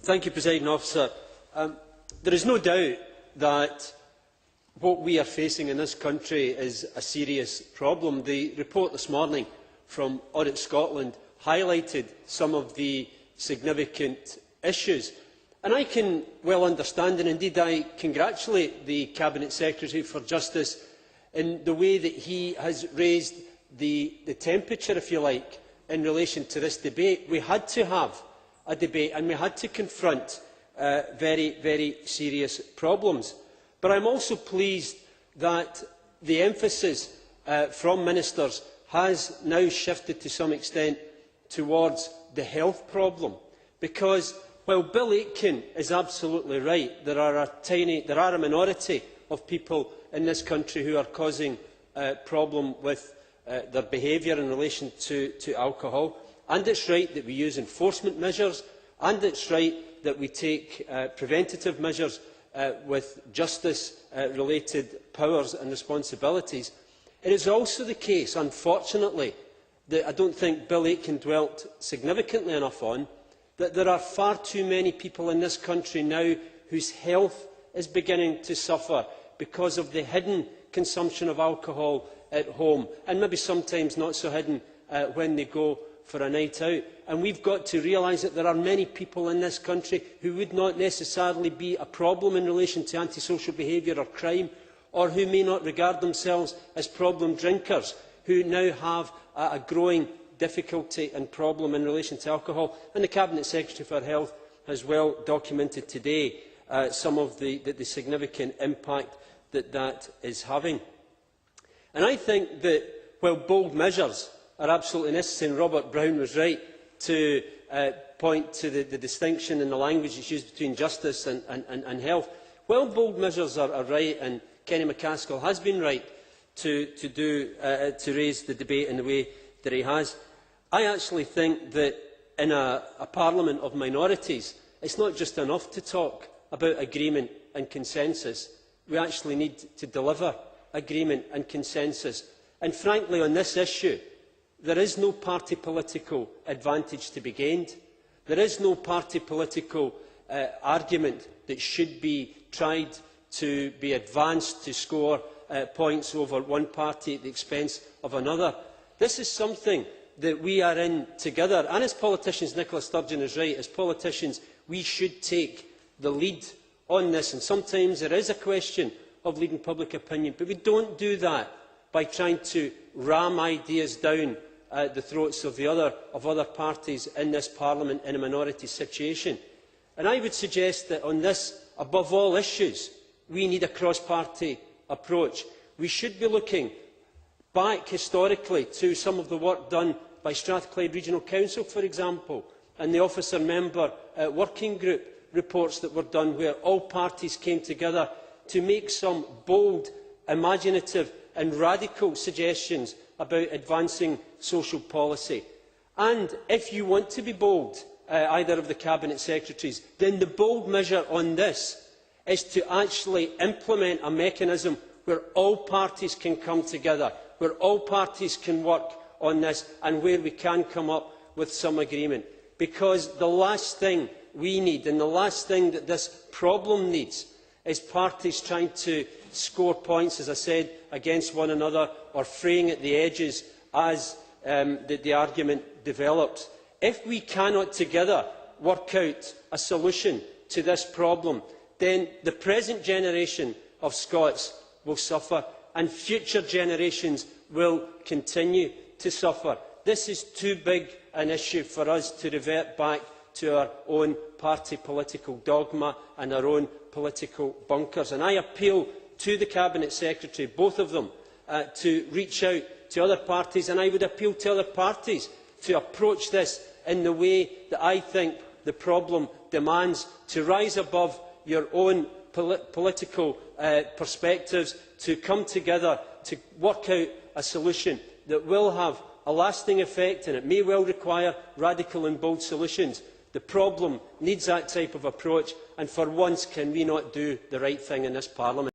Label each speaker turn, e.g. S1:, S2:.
S1: Presiding Officer. There is no doubt that what we are facing in this country is a serious problem. The report this morning from Audit Scotland highlighted some of the significant issues. And I can well understand, and indeed I congratulate the Cabinet Secretary for Justice in the way that he has raised the temperature, if you like, in relation to this debate. We had to have a debate and we had to confront very serious problems. But I am also pleased that the emphasis from ministers has now shifted to some extent towards the health problem, because while Bill Aitken is absolutely right, there are a minority of people in this country who are causing a problem with their behaviour in relation to alcohol, and it is right that we use enforcement measures, and it is right that we take preventative measures with justice-related powers and responsibilities. It is also the case, unfortunately, that I do not think Bill Aitken dwelt significantly enough on, that there are far too many people in this country now whose health is beginning to suffer because of the hidden consumption of alcohol at home, and maybe sometimes not so hidden when they go for a night out. And we have got to realise that there are many people in this country who would not necessarily be a problem in relation to antisocial behaviour or crime, or who may not regard themselves as problem drinkers, who now have a growing difficulty and problem in relation to alcohol. And the Cabinet Secretary for Health has well documented today some of the significant impact that is having. And I think that while bold measures are absolutely necessary, and Robert Brown was right to point to the distinction in the language that's used between justice and health, while bold measures are right, and Kenny McCaskill has been right to raise the debate in the way that he has, I actually think that in a parliament of minorities, it is not just enough to talk about agreement and consensus. We actually need to deliver agreement and consensus. And frankly, on this issue, there is no party political advantage to be gained. There is no party political argument that should be tried to be advanced to score points over one party at the expense of another. This is something that we are in together, and as politicians, Nicola Sturgeon is right, as politicians we should take the lead on this, and sometimes there is a question of leading public opinion, but we do not do that by trying to ram ideas down the throats of other parties in this Parliament in a minority situation. And I would suggest that on this, above all issues, we need a cross-party approach. We should be looking back historically to some of the work done by Strathclyde Regional Council, for example, and the officer member working group reports that were done, where all parties came together to make some bold, imaginative and radical suggestions about advancing social policy. And if you want to be bold, either of the Cabinet Secretaries, then the bold measure on this is to actually implement a mechanism where all parties can come together, where all parties can work on this, and where we can come up with some agreement. Because the last thing we need, and the last thing that this problem needs, is parties trying to score points, as I said, against one another, or fraying at the edges as the argument develops. If we cannot together work out a solution to this problem, then the present generation of Scots will suffer, and future generations will continue to suffer. This is too big an issue for us to revert back to our own party political dogma and our own political bunkers. And I appeal to the Cabinet Secretary, both of them, to reach out to other parties, and I would appeal to other parties to approach this in the way that I think the problem demands, to rise above your own political perspectives, to come together to work out a solution that will have a lasting effect, and it may well require radical and bold solutions. The problem needs that type of approach, and for once can we not do the right thing in this Parliament?